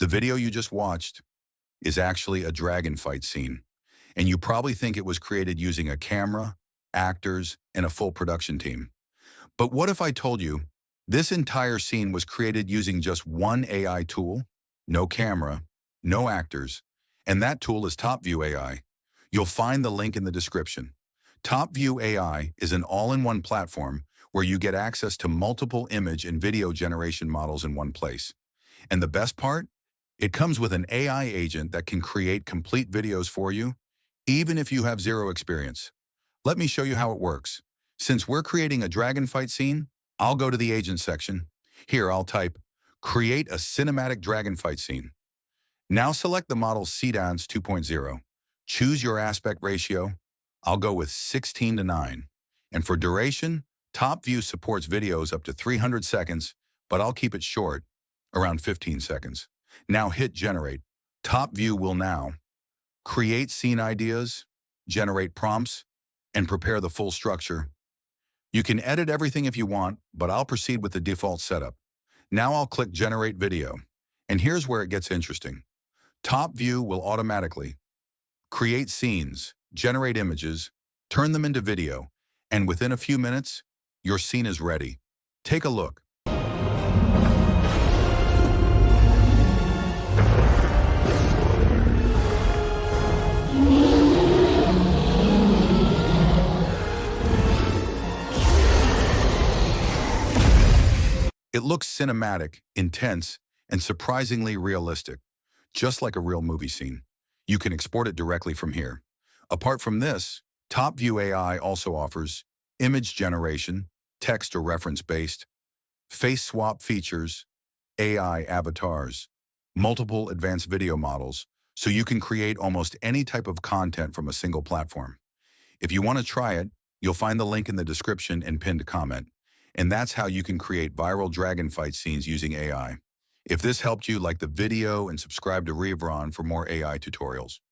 The video you just watched is actually a dragon fight scene, and you probably think it was created using a camera, actors, and a full production team. But what if I told you this entire scene was created using just one AI tool, no camera, no actors, and that tool is Topview AI. You'll find the link in the description. Topview AI is an all-in-one platform where you get access to multiple image and video generation models in one place. And the best part? It comes with an AI agent that can create complete videos for you, even if you have zero experience. Let me show you how it works. Since we're creating a dragon fight scene, I'll go to the agent section. Here, I'll type, create a cinematic dragon fight scene. Now select the model Seedance 2.0. Choose your aspect ratio. I'll go with 16:9. And for duration, TopView supports videos up to 300 seconds, but I'll keep it short, around 15 seconds. Now hit generate. TopView will now create scene ideas, generate prompts, and prepare the full structure. You can edit everything if you want, but I'll proceed with the default setup. Now I'll click Generate Video. And here's where it gets interesting. TopView will automatically create scenes, generate images, turn them into video, and within a few minutes, your scene is ready. Take a look. It looks cinematic, intense, and surprisingly realistic, just like a real movie scene. You can export it directly from here. Apart from this, TopView AI also offers image generation, text or reference-based, face swap features, AI avatars, multiple advanced video models, so you can create almost any type of content from a single platform. If you want to try it, you'll find the link in the description and pinned comment. And that's how you can create viral dragon fight scenes using AI. If this helped you, like the video and subscribe to Reavron for more AI tutorials.